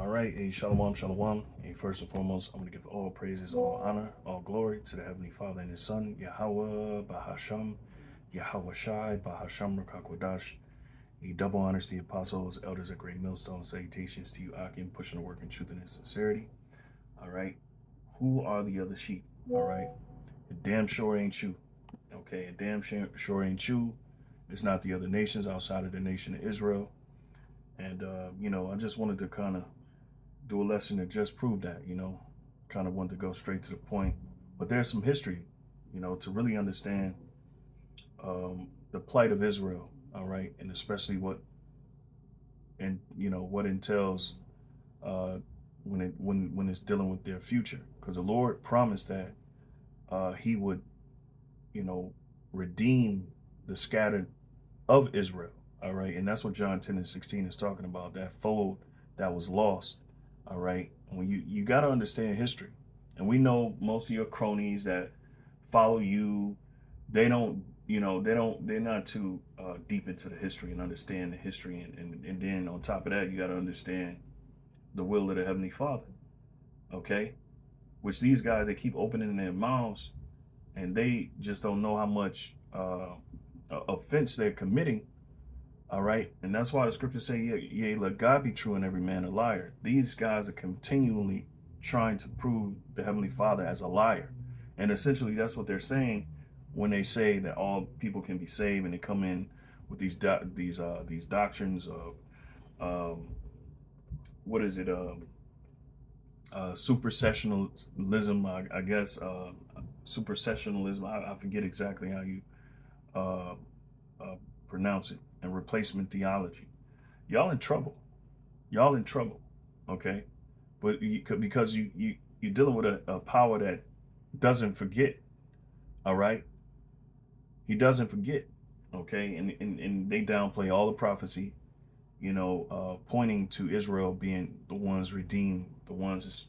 All right, shalom, shalom. First and foremost, I'm going to give all praises, all honor, all glory to the Heavenly Father and His Son, Yahweh, Bahasham, Yahweh Shai, Bahasham, Rakakwadash. A double honors to the apostles, elders at Great Millstone. Salutations to you, Akim, pushing the work in truth and in sincerity. All right, who are the other sheep? All right, it damn sure ain't you. Okay, it damn sure ain't you. It's not the other nations outside of the nation of Israel. And, I just wanted to kind of do a lesson that just proved that, kind of wanted to go straight to the point. But there's some history, to really understand the plight of Israel, all right, and especially what entails when it's dealing with their future, because the Lord promised that He would, you know, redeem the scattered of Israel, all right, and that's what John 10:16 is talking about, that fold that was lost. All right. When you got to understand history. And we know most of your cronies that follow you, they don't, they're not too deep into the history and understand the history. And then on top of that, you got to understand the will of the Heavenly Father. Okay. Which these guys, they keep opening their mouths and they just don't know how much offense they're committing. All right. And that's why the scriptures say, yeah, let God be true and every man a liar. These guys are continually trying to prove the Heavenly Father as a liar. And essentially, that's what they're saying when they say that all people can be saved, and they come in with these doctrines of what is it, supersessionalism, I guess, supersessionalism. I forget exactly how you uh, uh, pronounce it, and replacement theology. Y'all in trouble. Y'all in trouble. Okay, but because you're dealing with a power that doesn't forget. All right, he doesn't forget. Okay, and they downplay all the prophecy. Pointing to Israel being the ones redeemed, the ones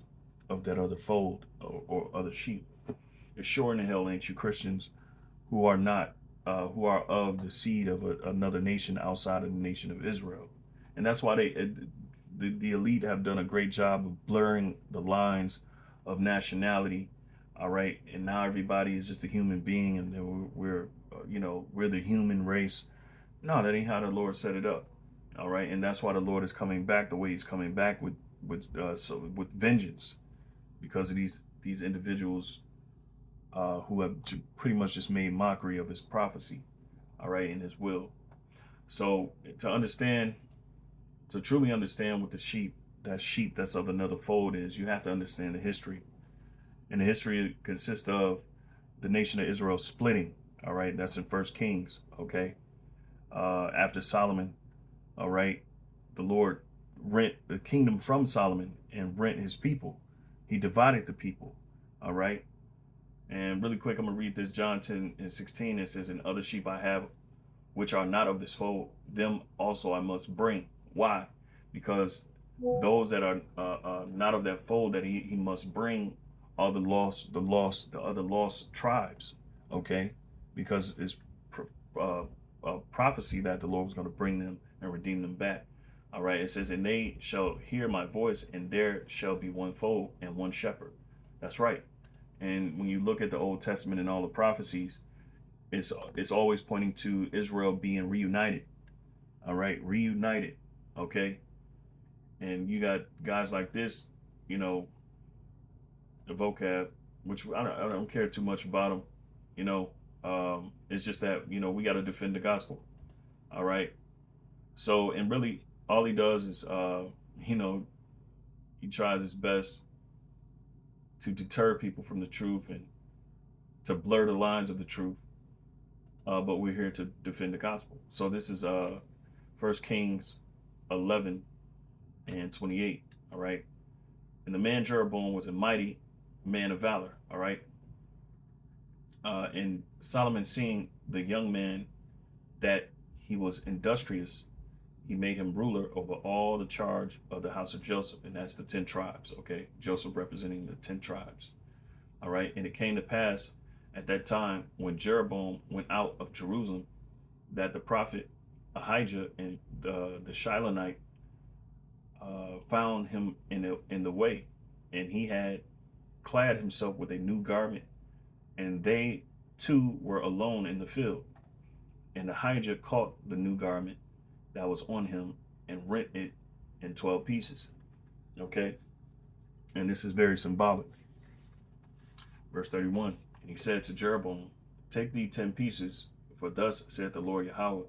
of that other fold, or other sheep. It sure in the hell ain't you Christians who are not, who are of the seed of another nation outside of the nation of Israel. And that's why the elite have done a great job of blurring the lines of nationality. All right, and now everybody is just a human being, and then we're the human race. No, that ain't how the Lord set it up. All right, and that's why the Lord is coming back the way He's coming back with vengeance, because of these individuals who have pretty much just made mockery of His prophecy. All right, and His will. So to truly understand what that sheep that's of another fold is, you have to understand the history. And the history consists of the nation of Israel splitting. All right, that's in First Kings. Okay, after Solomon, all right, the Lord rent the kingdom from Solomon and rent his people. He divided the people. All right, and really quick, I'm gonna read this John 10:16. It says, "And other sheep I have, which are not of this fold, them also I must bring." Why? Because those that are not of that fold that he must bring are the other lost tribes. Okay, because it's a prophecy that the Lord was going to bring them and redeem them back. All right, it says, "And they shall hear my voice, and there shall be one fold and one shepherd." That's right. And when you look at the Old Testament and all the prophecies, it's always pointing to Israel being reunited. All right, reunited. Okay, and you got guys like this, you know, the vocab, which I don't care too much about them. It's just that we got to defend the gospel. All right. So, and really, all he does is, he tries his best to deter people from the truth and to blur the lines of the truth. But we're here to defend the gospel. So this is First Kings 11:28. All right. And the man Jeroboam was a mighty man of valor. All right. And Solomon, seeing the young man that he was industrious, he made him ruler over all the charge of the house of Joseph, and that's the 10 tribes. Okay, Joseph representing the 10 tribes. All right, and it came to pass at that time when Jeroboam went out of Jerusalem that the prophet Ahijah and the Shilonite found him in the way, and he had clad himself with a new garment, and they two were alone in the field. And Ahijah caught the new garment that was on him and rent it in 12 pieces. Okay? And this is very symbolic. Verse 31. And he said to Jeroboam, take thee 10 pieces, for thus saith the Lord Yahweh,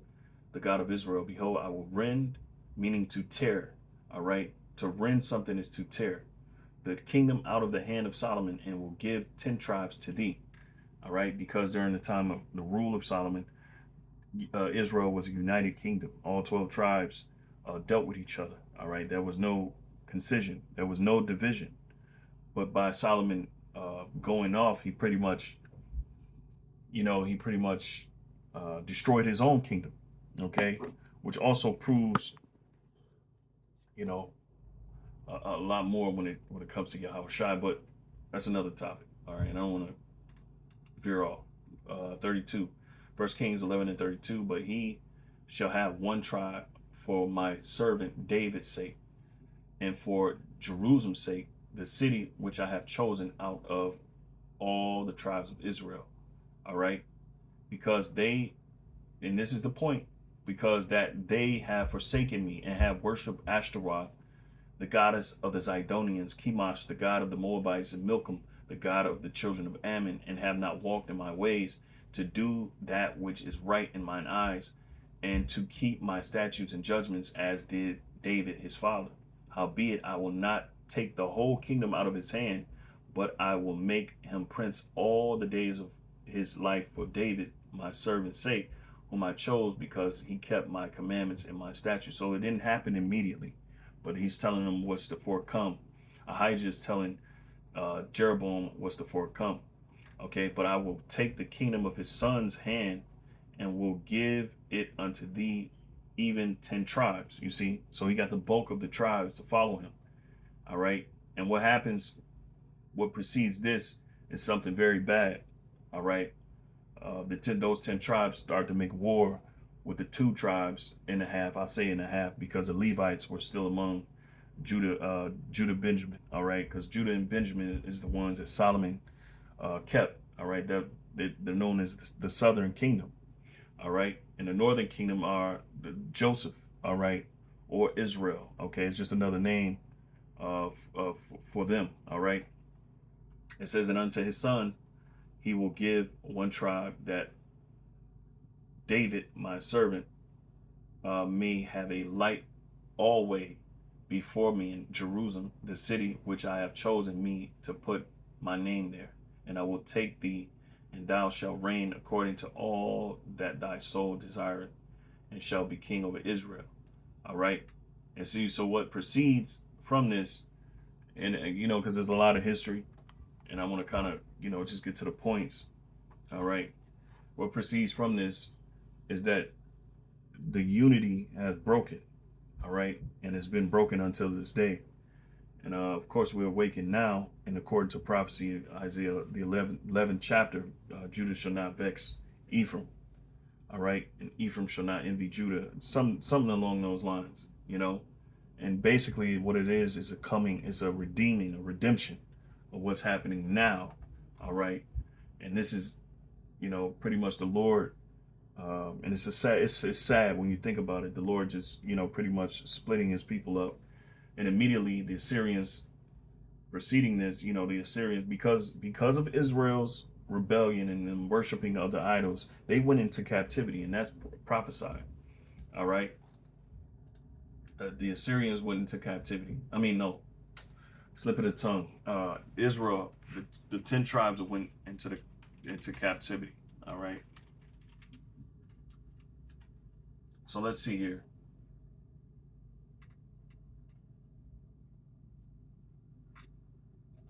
the God of Israel, behold, I will rend, meaning to tear. All right? To rend something is to tear the kingdom out of the hand of Solomon, and will give 10 tribes to thee. All right? Because during the time of the rule of Solomon, Israel was a united kingdom. All 12 tribes dealt with each other. All right? There was no concision. There was no division. But by Solomon going off, he pretty much, destroyed his own kingdom. Okay? Which also proves, a lot more when it comes to Yahweh Shai, but that's another topic. All right, I don't want to veer off. 32, 1 Kings 11 and 32. But he shall have one tribe for my servant David's sake, and for Jerusalem's sake, the city which I have chosen out of all the tribes of Israel. All right, because they, and this is the point, because that they have forsaken me and have worshipped Ashtaroth, the goddess of the Zidonians, Chemosh, the god of the Moabites, and Milcom, the god of the children of Ammon, and have not walked in my ways, to do that which is right in mine eyes, and to keep my statutes and judgments, as did David his father. Howbeit, I will not take the whole kingdom out of his hand, but I will make him prince all the days of his life for David, my servant's sake, whom I chose, because he kept my commandments and my statutes. So it didn't happen immediately, but he's telling them what's to forecome. Ahijah is telling Jeroboam what's to forecome. Okay, but I will take the kingdom of his son's hand, and will give it unto thee, even 10 tribes. You see, so he got the bulk of the tribes to follow him. All right, and what happens, what precedes this, is something very bad. All right, those 10 tribes start to make war with the 2 tribes and a half. I say and a half because the Levites were still among Judah, Benjamin. All right, because Judah and Benjamin is the ones that Solomon kept. All right, they're known as the southern kingdom. All right, and the northern kingdom are Joseph. All right, or Israel. Okay, it's just another name for them. All right, it says, and unto his son he will give one tribe, that David my servant may have a light always before me in Jerusalem, the city which I have chosen me to put my name there. And I will take thee, and thou shalt reign according to all that thy soul desireth, and shall be king over Israel. All right. And see, so what proceeds from this, and because there's a lot of history, and I want to kind of, just get to the points. All right. What proceeds from this is that the unity has broken. All right. And it's been broken until this day. And of course, we're awakened now, in according to prophecy, Isaiah, the 11th chapter, Judah shall not vex Ephraim. All right. And Ephraim shall not envy Judah. Something along those lines, And basically what it is a redeeming, a redemption of what's happening now. All right. And this is, pretty much the Lord. And it's sad when you think about it. The Lord just, pretty much splitting his people up. And immediately the Assyrians preceding this, the Assyrians, because of Israel's rebellion and them worshiping other idols, they went into captivity, and that's prophesied. All right. The Assyrians went into captivity. Slip of the tongue. Israel, the 10 tribes went into captivity. All right. So let's see here.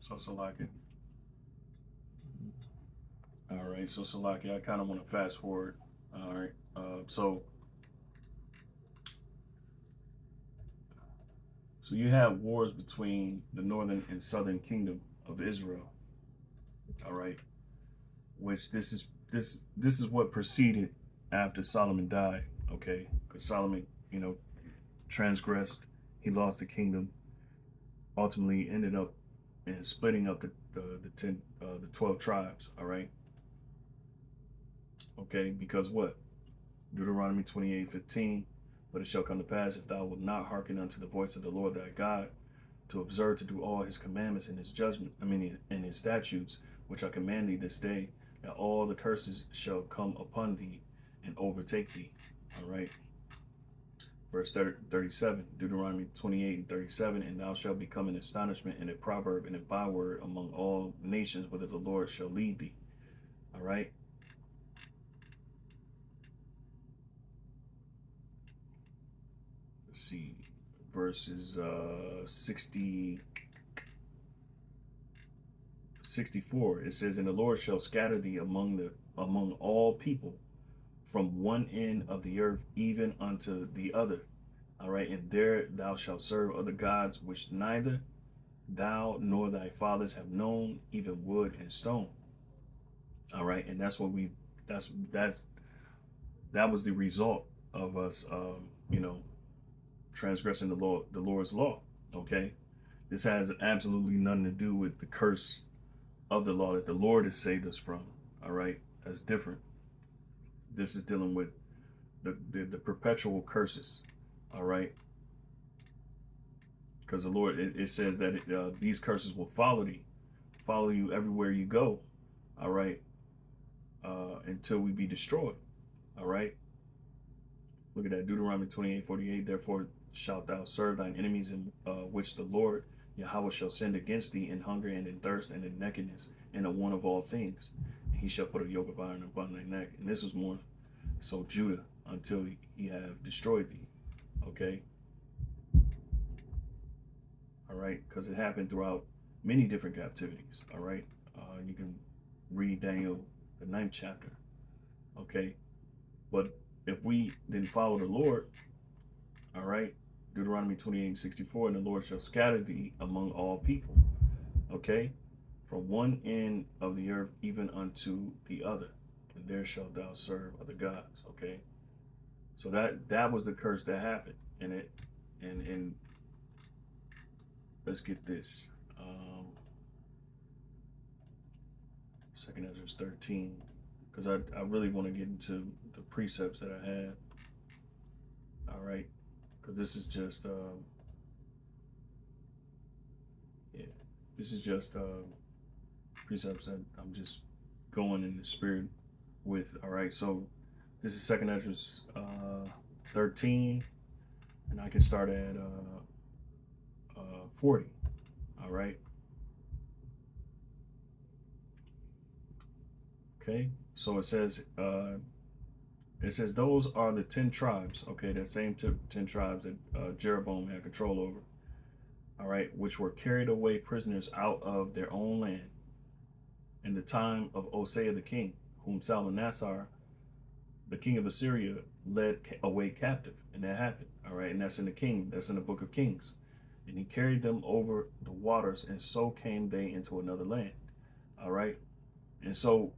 So Salaki. All right. So Salaki, I kind of want to fast forward. All right. So you have wars between the northern and southern kingdom of Israel. All right. Which this is what proceeded after Solomon died. Okay. Because Solomon, transgressed. He lost the kingdom. ultimately ended up in splitting up the 12 tribes. All right. Okay. Because what? Deuteronomy 28:15. But it shall come to pass, if thou wilt not hearken unto the voice of the Lord thy God, to observe to do all his commandments and his judgment, and his statutes, which I command thee this day, that all the curses shall come upon thee and overtake thee. All right. Verse 37, Deuteronomy 28:37, and thou shalt become an astonishment and a proverb and a byword among all nations, whither the Lord shall lead thee. All right. Let's see. Verses 64. It says, and the Lord shall scatter thee among all people, from one end of the earth even unto the other. All right. And there thou shalt serve other gods, which neither thou nor thy fathers have known, even wood and stone. All right. And that's what that was the result of us, transgressing the Lord's law. Okay. This has absolutely nothing to do with the curse of the law that the Lord has saved us from. All right. That's different. This is dealing with the perpetual curses. All right. Because the Lord, it says that these curses will follow you everywhere you go. All right. Until we be destroyed. All right. Look at that. Deuteronomy 28:48. Therefore shalt thou serve thine enemies, in which the Lord Yahweh shall send against thee in hunger and in thirst and in nakedness and in want of all things. And he shall put a yoke of iron upon thy neck. And this is more so Judah, until he have destroyed thee. Okay. All right. Because it happened throughout many different captivities. All right. You can read Daniel, the 9th chapter. Okay. But if we then follow the Lord, all right, Deuteronomy 28:64, and the Lord shall scatter thee among all people. Okay. From one end of the earth even unto the other, and there shalt thou serve other gods. Okay. So that was the curse that happened. And let's get this. Second Ezra 13, because I really want to get into the precepts that I have. All right. Because this is just this is just precepts that I'm just going in the spirit with. All right. So this is Second Ezra 13, and I can start at 40. All right. Okay. So it says those are the 10 tribes. Okay, that same 10 tribes that Jeroboam had control over. All right, which were carried away prisoners out of their own land in the time of Hosea the king, whom Salmanassar, the king of Assyria, led away captive. And that happened. All right, and that's in the book of Kings. And he carried them over the waters, and so came they into another land. All right, and so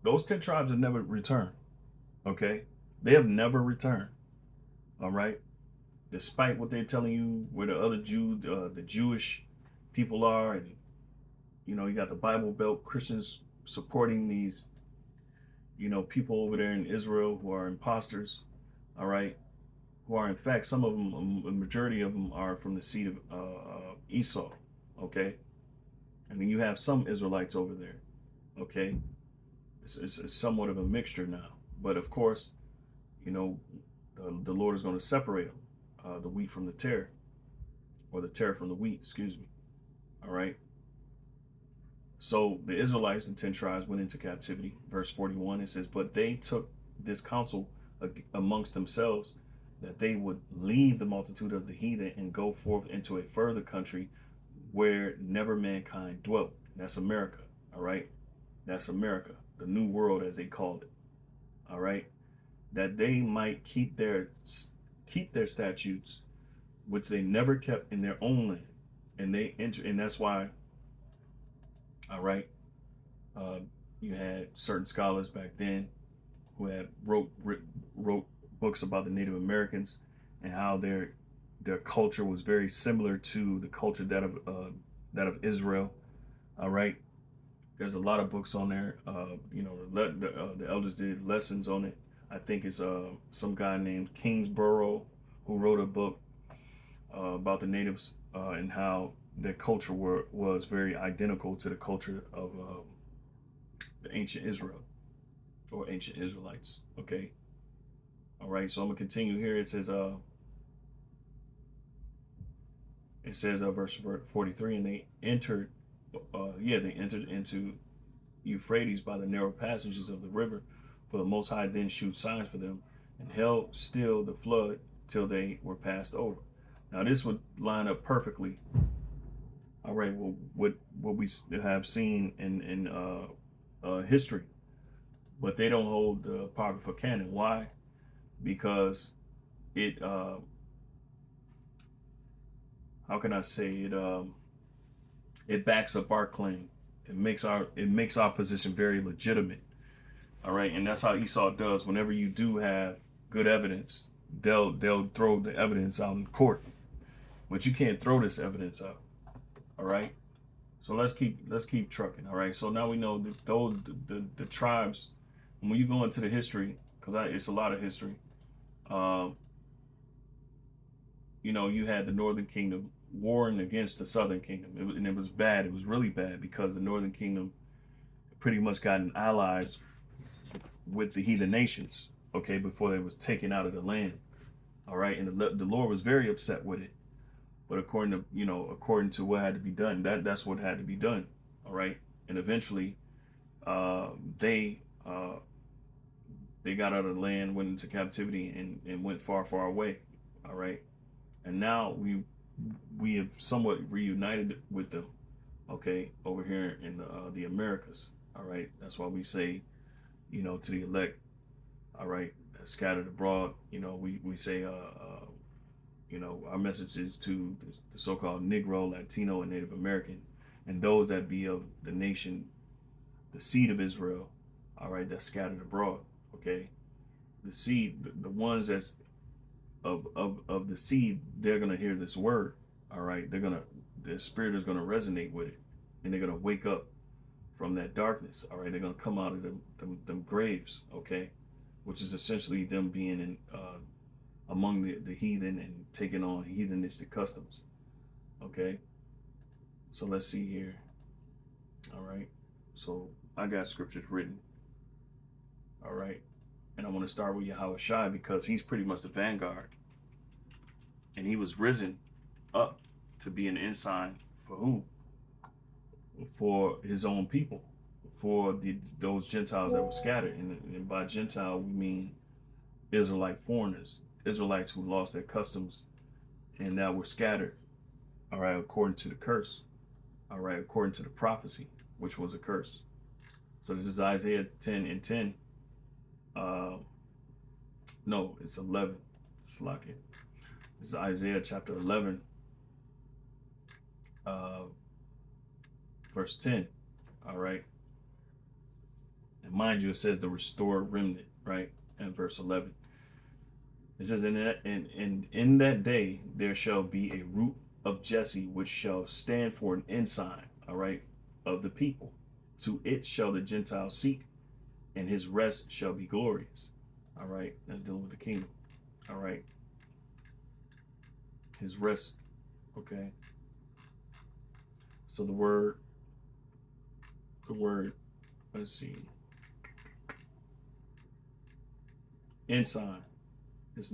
those 10 tribes have never returned. Okay, they have never returned. All right, despite what they're telling you, where the other the Jewish people are, and you got the Bible Belt Christians supporting these, people over there in Israel who are imposters. All right, who are in fact, some of them, a majority of them are from the seed of Esau. Okay, I mean, you have some Israelites over there. Okay, it's somewhat of a mixture now, but of course, the Lord is going to separate them, the wheat from the tare, or the tare from the wheat, excuse me. All right. So the Israelites, the 10 tribes, went into captivity. Verse 41, it says, but they took this counsel amongst themselves, that they would leave the multitude of the heathen and go forth into a further country where never mankind dwelt. That's America. All right. That's America, the new world, as they called it. All right. That they might keep their statutes, which they never kept in their own land. And that's why, all right, you had certain scholars back then who had wrote books about the Native Americans and how their culture was very similar to the culture that of Israel. All right, there's a lot of books on there. You know, the elders did lessons on it. I think it's some guy named Kingsborough who wrote a book about the natives and how their culture was very identical to the culture of the ancient Israel or ancient Israelites. Okay. All right. So I'm gonna continue here. It says verse 43, and they entered. They entered into Euphrates by the narrow passages of the river, for the Most High then shewed signs for them, and held still the flood till they were passed over. Now this would line up perfectly. All right, well, what we have seen in history, but they don't hold the Apocrypha canon. Why? Because it, how can I say it? It backs up our claim. It makes our position very legitimate. All right, and that's how Esau does. Whenever you do have good evidence, they'll throw the evidence out in court, but you can't throw this evidence out. All right, so let's keep trucking. All right, so now we know that the tribes. And when you go into the history, because it's a lot of history. You know, you had the Northern Kingdom warring against the Southern Kingdom, and it was bad. It was really bad because the Northern Kingdom pretty much got allies with the heathen nations, okay, before they was taken out of the land. All right, and the Lord was very upset with it. But according to what had to be done, that's what had to be done. All right, and eventually, they got out of the land, went into captivity, and went far, far away. All right, and now we have somewhat reunited with them. Okay, over here in the Americas. All right, that's why we say, you know, to the elect. All right, scattered abroad. You know, we say you know, our message is to the so-called Negro, Latino, and Native American, and those that be of the nation, the seed of Israel, all right, that's scattered abroad. Okay, the seed, the ones that's of the seed, they're gonna hear this word. All right, their spirit is gonna resonate with it, and they're gonna wake up from that darkness. All right, they're gonna come out of them graves. Okay, which is essentially them being in among the heathen and taking on heathenistic customs. Okay, so let's see here. All right, so I got scriptures written. All right, and I want to start with Yahweh Shai because he's pretty much the vanguard, and he was risen up to be an ensign for who? For his own people, for those Gentiles that were scattered, and by Gentile we mean Israelite foreigners, Israelites who lost their customs and now were scattered. All right, according to the curse. All right, according to the prophecy, which was a curse. So this is Isaiah 10 and 10. No, it's 11. It's like it. This is Isaiah chapter 11, verse 10. All right. And mind you, it says the restored remnant, right? And verse 11. It says, in that day there shall be a root of Jesse, which shall stand for an ensign, all right, of the people. To it shall the Gentiles seek, and his rest shall be glorious. All right, that's dealing with the kingdom. All right, his rest. Okay. So the word. Let's see. Ensign is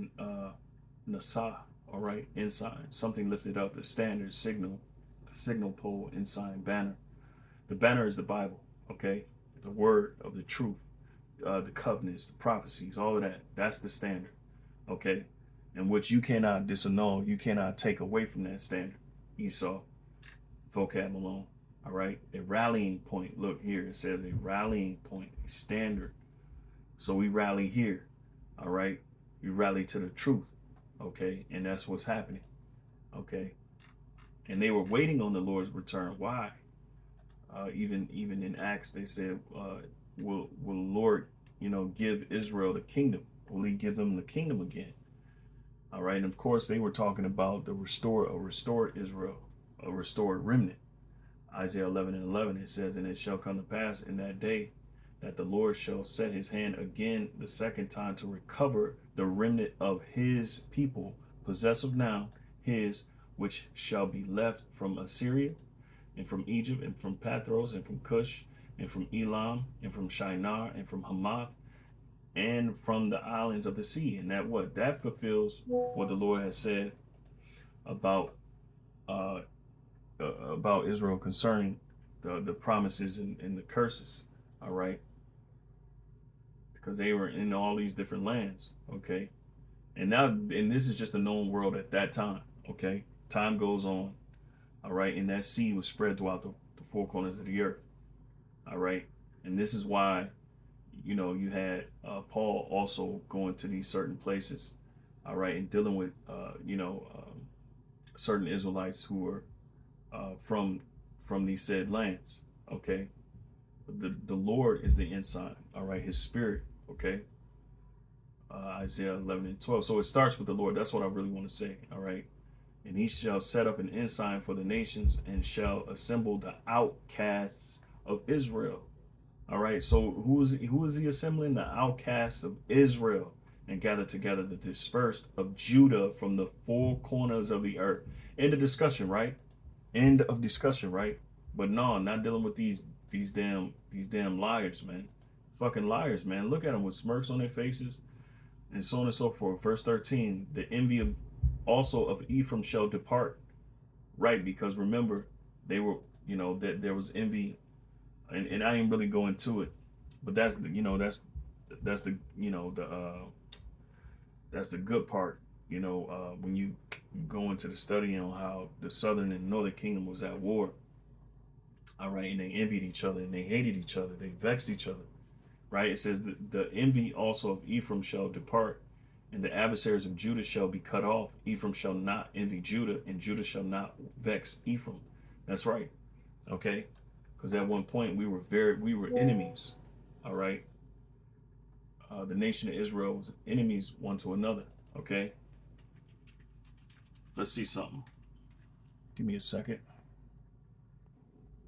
Nasa, all right, ensign, something lifted up, a standard, signal pole, ensign, banner. The banner is the Bible, okay, the word of the truth, the covenants, the prophecies, all of that. That's the standard, okay, and which you cannot disannul, you cannot take away from that standard. Esau, vocab alone, all right. A rallying point. Look here, it says a rallying point, a standard. So we rally here, all right. We rally to the truth, okay, and that's what's happening, okay. And they were waiting on the Lord's return. Why? Even in Acts, they said, "Will the Lord, you know, give Israel the kingdom? Will He give them the kingdom again?" All right. And of course, they were talking about a restored Israel, a restored remnant. Isaiah 11:11, it says, and it shall come to pass in that day that the Lord shall set his hand again the second time to recover the remnant of his people, possessive now, his, which shall be left from Assyria, and from Egypt, and from Pathros, and from Cush, and from Elam, and from Shinar, and from Hamath, and from the islands of the sea. And that what? That fulfills what the Lord has said about uh, about Israel concerning the promises and the curses. All right, because they were in all these different lands. Okay, and now, and this is just a known world at that time. Okay, time goes on. All right, and that seed was spread throughout the four corners of the earth. All right, and this is why, you had Paul also going to these certain places. All right, and dealing with certain Israelites who were from these said lands. Okay, the Lord is the ensign. All right, His Spirit. Okay, Isaiah 11:12. So it starts with the Lord. That's what I really want to say. All right, and He shall set up an ensign for the nations and shall assemble the outcasts of Israel. All right, so who is He assembling? The outcasts of Israel, and gather together the dispersed of Judah from the four corners of the earth. End of discussion, right? End of discussion, right? But no, not dealing with these damn liars, man. Fucking liars, man. Look at them with smirks on their faces, and so on and so forth. Verse 13: the envy of also of Ephraim shall depart, right? Because remember, they were, that there was envy, and I ain't really go into it, but that's the, that's the, that's the good part. When you go into the study on how the southern and northern kingdom was at war. All right, and they envied each other and they hated each other. They vexed each other. Right? It says the envy also of Ephraim shall depart, and the adversaries of Judah shall be cut off. Ephraim shall not envy Judah, and Judah shall not vex Ephraim. That's right. Okay? Because at one point we were enemies. All right. The nation of Israel was enemies one to another. Okay. Let's see something. Give me a second.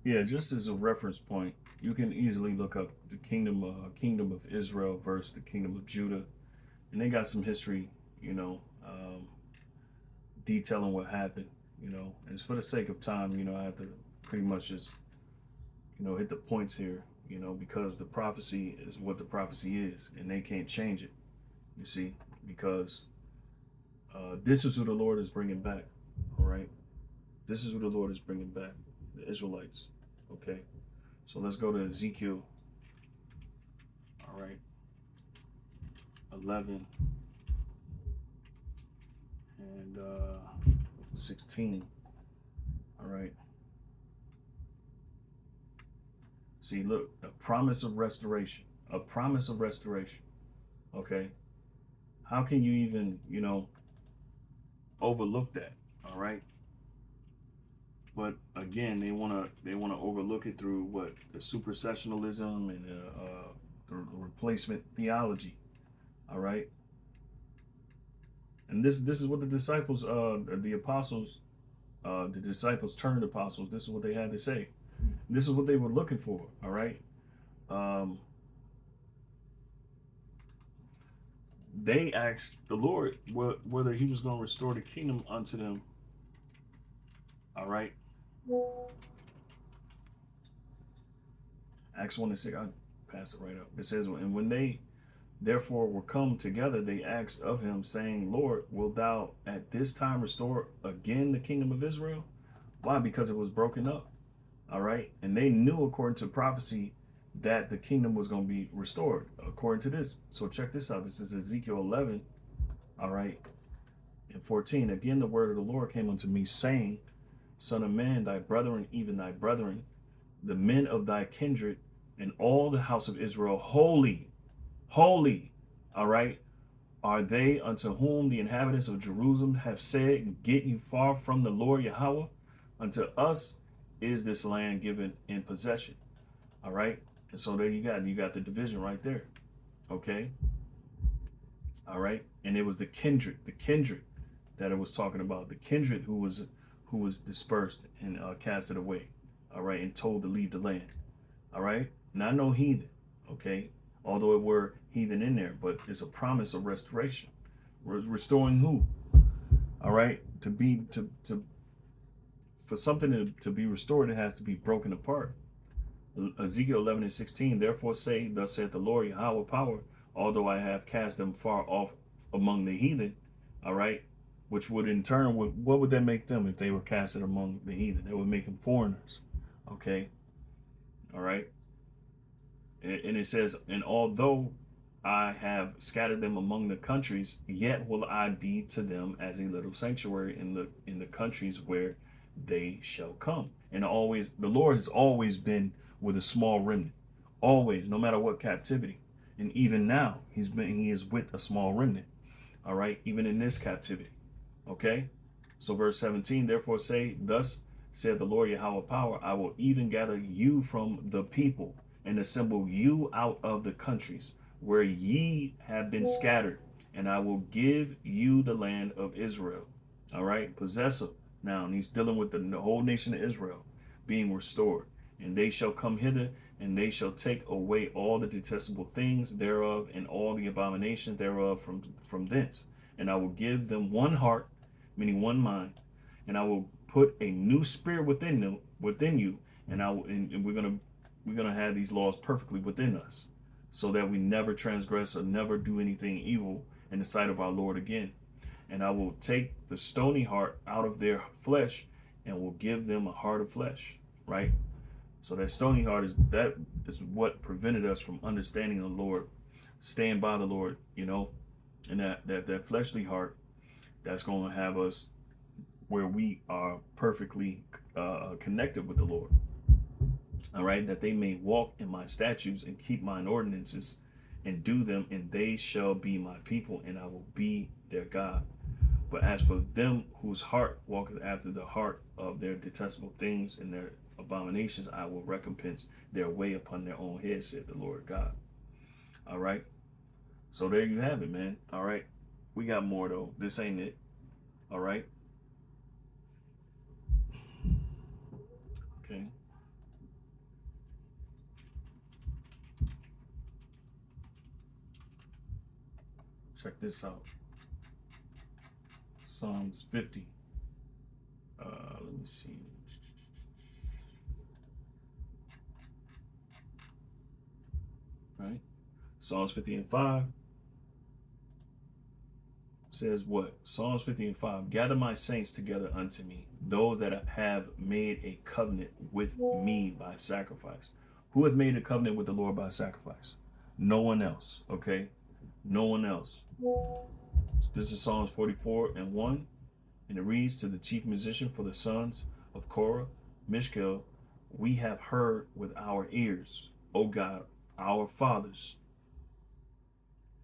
Yeah, just as a reference point, you can easily look up the kingdom of Israel versus the kingdom of Judah, and they got some history, detailing what happened. And for the sake of time, I have to pretty much just, hit the points here, because the prophecy is what the prophecy is, and they can't change it. You see, because this is who the Lord is bringing back. All right, this is who the Lord is bringing back, the Israelites. Okay, so let's go to Ezekiel. All right, 11 and 16. All right. See, look, a promise of restoration. A promise of restoration. Okay. How can you even, overlook that? All right. But again, they wanna overlook it through what, the supersessionalism and the replacement theology. All right. And this is what the disciples, the apostles, the disciples turned apostles. This is what they had to say. This is what they were looking for. All right. They asked the Lord whether He was going to restore the kingdom unto them. All right. Acts 1 and 6. I'll pass it right up. It says, and when they therefore were come together, they asked of Him, saying, Lord, wilt thou at this time restore again the kingdom of Israel? Why? Because it was broken up. All right. And they knew, according to prophecy, that the kingdom was going to be restored according to this. So check this out. This is Ezekiel 11. All right. And 14. Again, the word of the Lord came unto me, saying, Son of man, thy brethren, even thy brethren, the men of thy kindred, and all the house of Israel, holy, all right, are they unto whom the inhabitants of Jerusalem have said, get you far from the Lord Yahweh. Unto us is this land given in possession. All right. And so there you got the division right there. Okay. All right. And it was the kindred. that it was talking about the kindred who was dispersed and casted away, all right, and told to leave the land, all right. Not no heathen, okay, although it were heathen in there, but it's a promise of restoration. Restoring who? All right, to for something to be restored, it has to be broken apart. Ezekiel 11:16. Therefore say, thus saith the Lord Yahweh power, although I have cast them far off among the heathen, all right, which would in turn, what would that make them if they were casted among the heathen? That would make them foreigners, okay, all right. And it says, and although I have scattered them among the countries, yet will I be to them as a little sanctuary in the countries where they shall come. And always, the Lord has always been with a small remnant, always, no matter what captivity. And even now, he is with a small remnant. All right, even in this captivity. Okay. So verse 17, therefore say, thus said the Lord Yahweh power, I will even gather you from the people and assemble you out of the countries where ye have been scattered, and I will give you the land of Israel. All right, possessive. Now, and he's dealing with the whole nation of Israel being restored. And they shall come hither, and they shall take away all the detestable things thereof, and all the abominations thereof from thence. And I will give them one heart, meaning one mind, and I will put a new spirit within you, and we're gonna have these laws perfectly within us, so that we never transgress or never do anything evil in the sight of our Lord again. And I will take the stony heart out of their flesh, and will give them a heart of flesh. Right. So that stony heart is what prevented us from understanding the Lord, staying by the Lord, and that fleshly heart that's going to have us where we are perfectly connected with the Lord. All right, that they may walk in my statutes and keep mine ordinances and do them, and they shall be my people, and I will be their God. But as for them whose heart walketh after the heart of their detestable things and their abominations, I will recompense their way upon their own head, said the Lord God. All right. So there you have it, man. All right. We got more though. This ain't it. All right. Okay. Check this out. Psalms 50. Let me see. Right. Psalms 50:5 says what? Psalms 50:5. Gather my saints together unto me, those that have made a covenant with me by sacrifice. Who hath made a covenant with the Lord by sacrifice? No one else. Okay. No one else. This is Psalms 44:1. And it reads, to the chief musician for the sons of Korah, Mishkel, we have heard with our ears, O God, our fathers,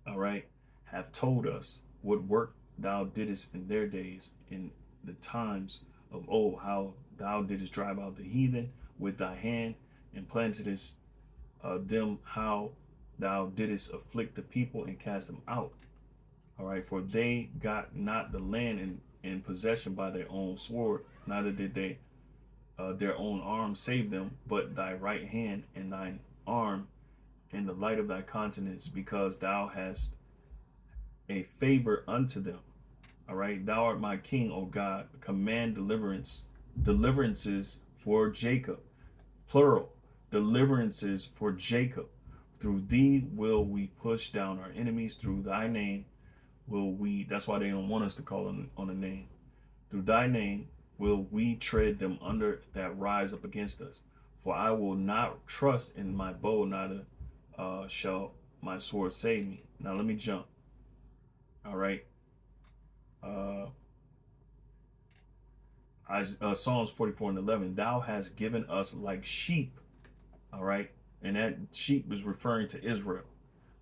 all right, have told us what work thou didst in their days, in the times of old, how thou didst drive out the heathen with thy hand, and plantedst them, how thou didst afflict the people and cast them out. All right, for they got not the land in possession by their own sword, neither did they their own arm save them, but thy right hand and thine arm in the light of thy countenance, because thou hast a favor unto them. All right, thou art my king, O God. Command deliverances for Jacob, plural, deliverances for Jacob. Through thee will we push down our enemies. Through thy name will we, that's why they don't want us to call on a name. Through thy name will we tread them under that rise up against us. For I will not trust in my bow, neither shall my sword save me. Now let me jump. All right. Psalms 44:11. Thou hast given us like sheep. All right. And that sheep is referring to Israel.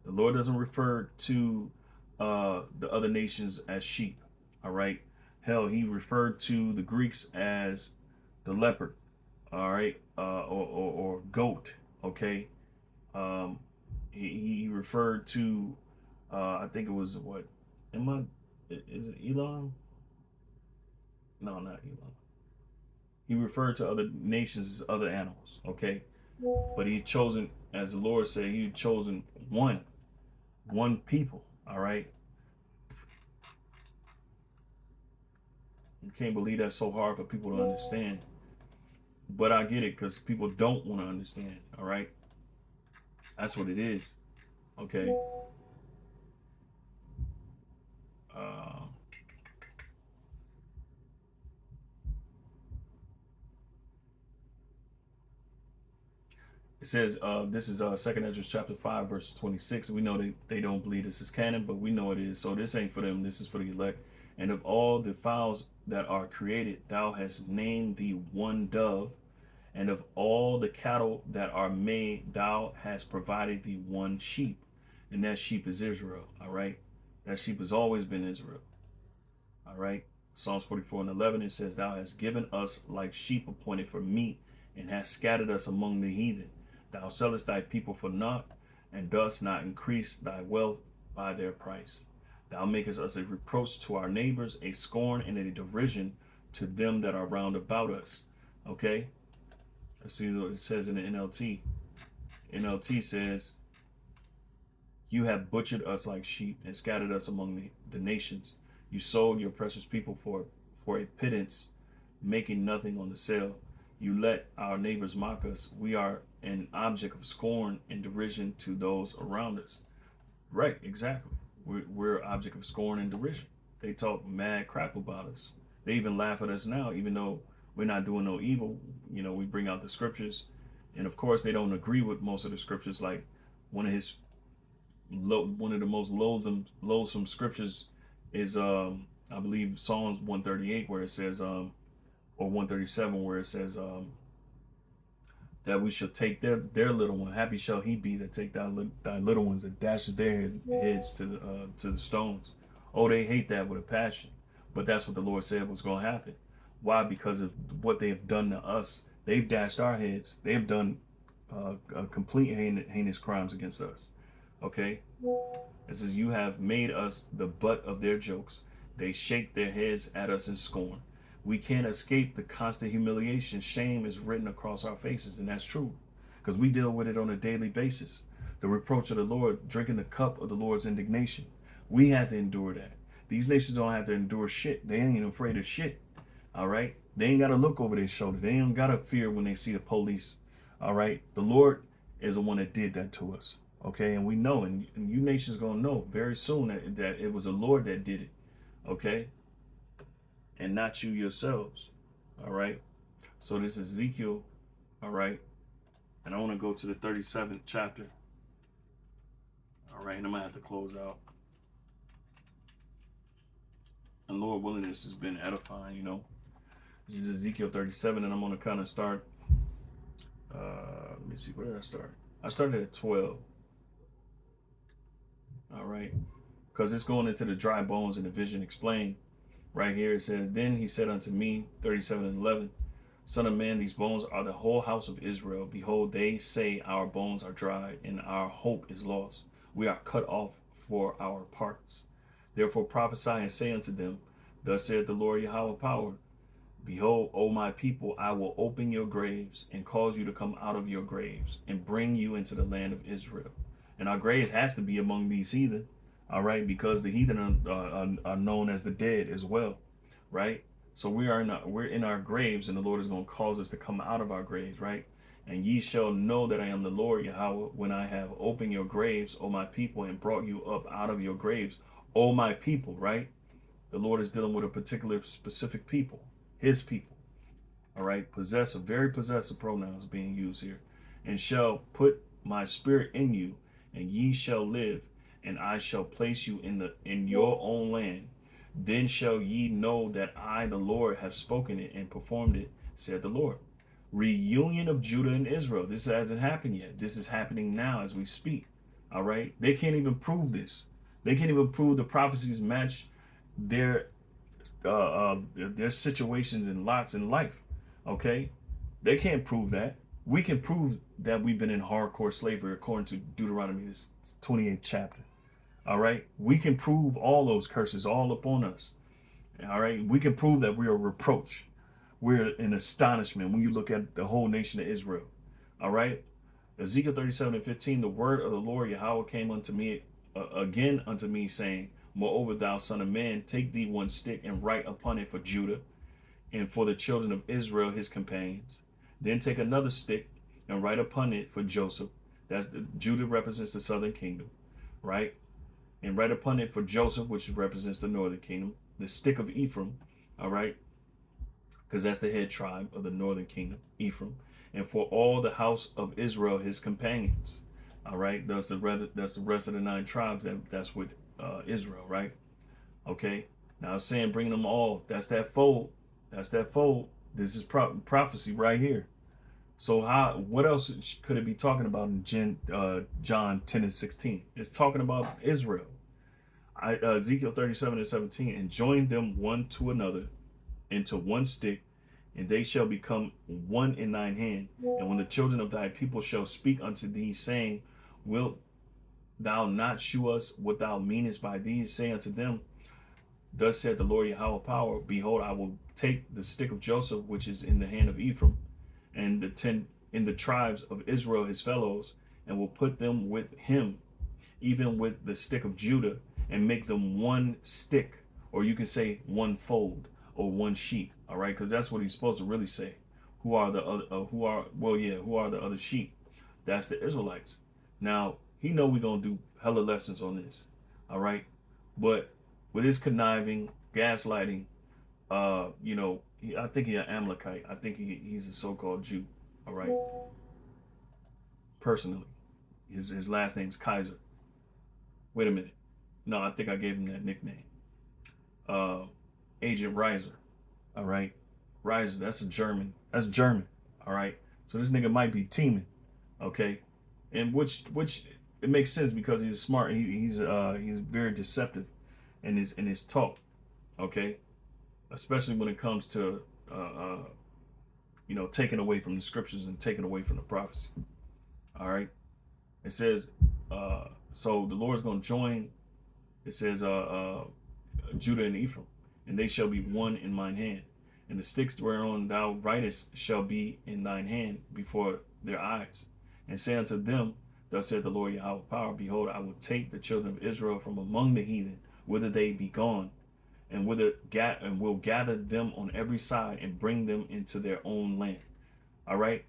The Lord doesn't refer to the other nations as sheep. All right. Hell, he referred to the Greeks as the leopard. All right. Or goat. Okay. He referred to, I think it was what? Is it Elam? No, not Elam. He referred to other nations as other animals, okay? But he chosen, as the Lord said, he had chosen one people, all right? You can't believe that's so hard for people to understand. But I get it because people don't want to understand, all right? That's what it is, okay? Uh, it says, this is 2nd Ezra chapter 5, verse 26. We know they don't believe this is canon, but we know it is. So this ain't for them. This is for the elect. And of all the fowls that are created, thou hast named the one dove. And of all the cattle that are made, thou hast provided the one sheep. And that sheep is Israel. All right. That sheep has always been Israel. All right. Psalms 44 and 11, it says, thou hast given us like sheep appointed for meat, and hast scattered us among the heathen. Thou sellest thy people for naught, and dost not increase thy wealth by their price. Thou makest us a reproach to our neighbors, a scorn and a derision to them that are round about us. Okay? Let's see what it says in the NLT. NLT says, you have butchered us like sheep and scattered us among the nations. You sold your precious people for a pittance, making nothing on the sale. You let our neighbors mock us. We are an object of scorn and derision to those around us. Right, exactly. We're an object of scorn and derision. They talk mad crap about us. They even laugh at us now, even though we're not doing no evil. You know, we bring out the scriptures. And of course, they don't agree with most of the scriptures. Like one of the most loathsome scriptures is I believe Psalms 138, where it says or 137, where it says that we shall take their little one. Happy shall he be that take thy little ones and dashes their heads to the stones. Oh, they hate that with a passion. But that's what the Lord said was going to happen. Why? Because of what they have done to us. They've dashed our heads. They have done complete heinous crimes against us. Okay? It says, you have made us the butt of their jokes. They shake their heads at us in scorn. We can't escape the constant humiliation. Shame is written across our faces, and that's true, because we deal with it on a daily basis. The reproach of the Lord, drinking the cup of the Lord's indignation. We have to endure that. These nations don't have to endure shit. They ain't afraid of shit. All right? They ain't got to look over their shoulder. They ain't got to fear when they see the police. All right? The Lord is the one that did that to us. Okay? And we know, and you nations going to know very soon that it was the Lord that did it. Okay? And not you yourselves. All right? So this is Ezekiel. All right? And I want to go to the 37th chapter. All right? And I'm going to have to close out. And Lord willing, this has been edifying, you know. This is Ezekiel 37, and I'm going to kind of start. Let me see, where did I start? I started at 12. All right. Because it's going into the dry bones and the vision explained. Right here it says, then he said unto me, 37 and 11, Son of man, these bones are the whole house of Israel. Behold, they say our bones are dry, and our hope is lost. We are cut off for our parts. Therefore prophesy and say unto them, thus saith the Lord Yahweh power, behold, O my people, I will open your graves and cause you to come out of your graves and bring you into the land of Israel. And our graves has to be among these heathen, all right, because the heathen are known as the dead as well, right? So we're in our graves, and the Lord is going to cause us to come out of our graves, right? And ye shall know that I am the Lord Yahweh when I have opened your graves, O my people, and brought you up out of your graves, O my people, right? The Lord is dealing with a particular specific people, his people, all right? Very possessive pronouns being used here. And shall put my spirit in you, and ye shall live, and I shall place you in your own land. Then shall ye know that I, the Lord, have spoken it and performed it, said the Lord. Reunion of Judah and Israel. This hasn't happened yet. This is happening now as we speak. All right. They can't even prove this. They can't even prove the prophecies match their situations and lots in life. Okay. They can't prove that. We can prove that we've been in hardcore slavery according to Deuteronomy, this 28th chapter. All right. We can prove all those curses all upon us. All right. We can prove that we are a reproach. We're in astonishment when you look at the whole nation of Israel. All right. Ezekiel 37:15, the word of the Lord Yahweh came unto me again unto me, saying, moreover, thou son of man, take thee one stick and write upon it for Judah and for the children of Israel his companions. Then take another stick and write upon it for Joseph. Judah represents the southern kingdom, right? And write upon it for Joseph, which represents the northern kingdom. The stick of Ephraim, all right, because that's the head tribe of the northern kingdom, Ephraim, and for all the house of Israel, his companions. All right, that's the rest of the 9 tribes. That's with Israel, right? Okay. Now it's saying bring them all. That's that fold. That's that fold. This is prophecy right here. So how? What else could it be talking about in John 10:16? It's talking about Israel. Ezekiel 37:17, and join them one to another into one stick, and they shall become one in thine hand. And when the children of thy people shall speak unto thee, saying, wilt thou not shew us what thou meanest by these? Say unto them, thus said the Lord Yahweh power, behold, I will take the stick of Joseph, which is in the hand of Ephraim, and the 10 in the tribes of Israel his fellows, and will put them with him, even with the stick of Judah, and make them one stick, or you can say one fold or one sheep. All right, because that's what he's supposed to really say. Who are the other? Who are the other sheep? That's the Israelites. Now he know we're gonna do hella lessons on this. All right, but with his conniving, gaslighting, I think he's an Amalekite. I think he's a so-called Jew. All right, personally, his last name's Kaiser. Wait a minute. No, I think I gave him that nickname. Agent Riser. All right. Riser, that's a German. That's German. All right. So this nigga might be teaming. Okay. And which it makes sense because he's smart. He's very deceptive in his talk. Okay. Especially when it comes to taking away from the scriptures and taking away from the prophecy. All right. It says, so the Lord's going to join. It says, Judah and Ephraim, and they shall be one in mine hand. And the sticks whereon thou writest shall be in thine hand before their eyes. And say unto them, thus said the Lord Yahweh power, behold, I will take the children of Israel from among the heathen, whither they be gone, and will gather them on every side and bring them into their own land. All right?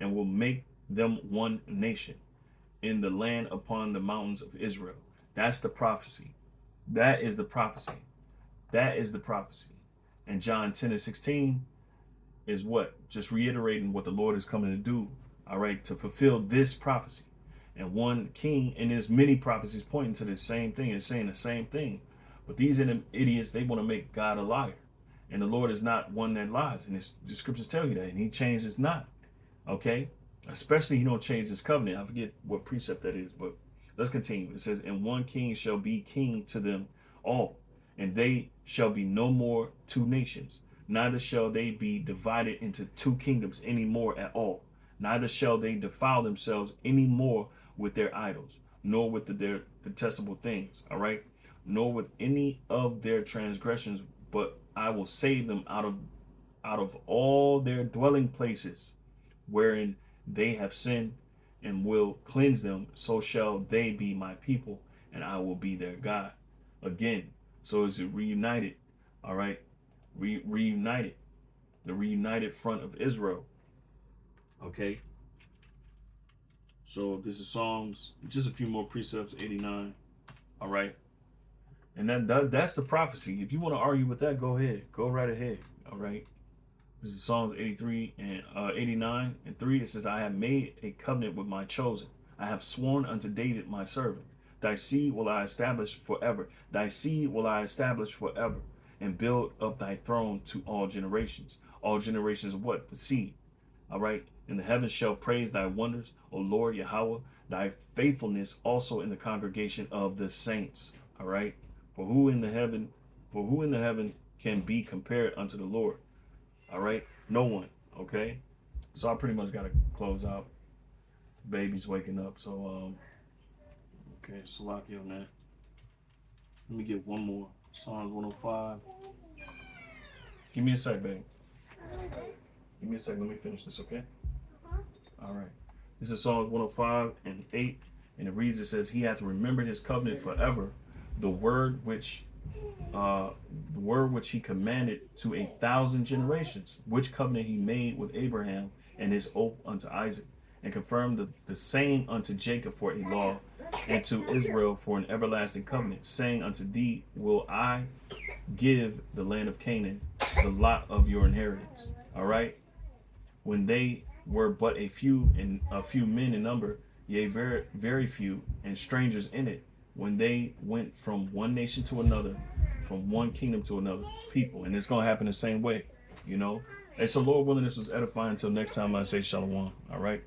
And will make them one nation in the land upon the mountains of Israel. That's the prophecy. That is the prophecy. That is the prophecy. And John 10:16 is what? Just reiterating what the Lord is coming to do, all right, to fulfill this prophecy. And one king, and there's many prophecies pointing to the same thing and saying the same thing. But these idiots, they want to make God a liar. And the Lord is not one that lies. And the scriptures tell you that. And he changes not. Okay? Especially he don't change his covenant. I forget what precept that is, but let's continue. It says, and one king shall be king to them all, and they shall be no more 2 nations, neither shall they be divided into 2 kingdoms any more at all, neither shall they defile themselves any more with their idols, nor with their detestable things, all right, nor with any of their transgressions, but I will save them out of all their dwelling places wherein they have sinned, and will cleanse them. So shall they be my people, and I will be their God. Again, so is it reunited? All right, reunited, the reunited front of Israel. Okay. So this is Psalms, just a few more precepts, 89. All right, and that's the prophecy. If you want to argue with that, go ahead, go right ahead. All right. This is Psalms 83 and 89 and 3. It says, I have made a covenant with my chosen. I have sworn unto David my servant. Thy seed will I establish forever. Thy seed will I establish forever, and build up thy throne to all generations. All generations of what? The seed. All right. And the heavens shall praise thy wonders, O Lord Yahweh, thy faithfulness also in the congregation of the saints. All right. For who in the heaven can be compared unto the Lord? All right, no one. Okay, so I pretty much got to close out. Baby's waking up, so okay, Salaki on that. Let me get one more. Psalms 105. Give me a sec, babe. Give me a sec. Let me finish this, okay? All right. This is Psalms 105 and 8. And it reads, it says, He hath remembered his covenant forever, the word which he commanded to 1,000 generations, which covenant he made with Abraham and his oath unto Isaac, and confirmed the saying unto Jacob for a law, and to Israel for an everlasting covenant, saying, unto thee will I give the land of Canaan, the lot of your inheritance. All right. When they were but a few men in number, yea, very, very few, and strangers in it, when they went from one nation to another, from one kingdom to another people. And it's going to happen the same way, you know. And so, Lord willing, this was edifying. Until next time, I say shalom. All right.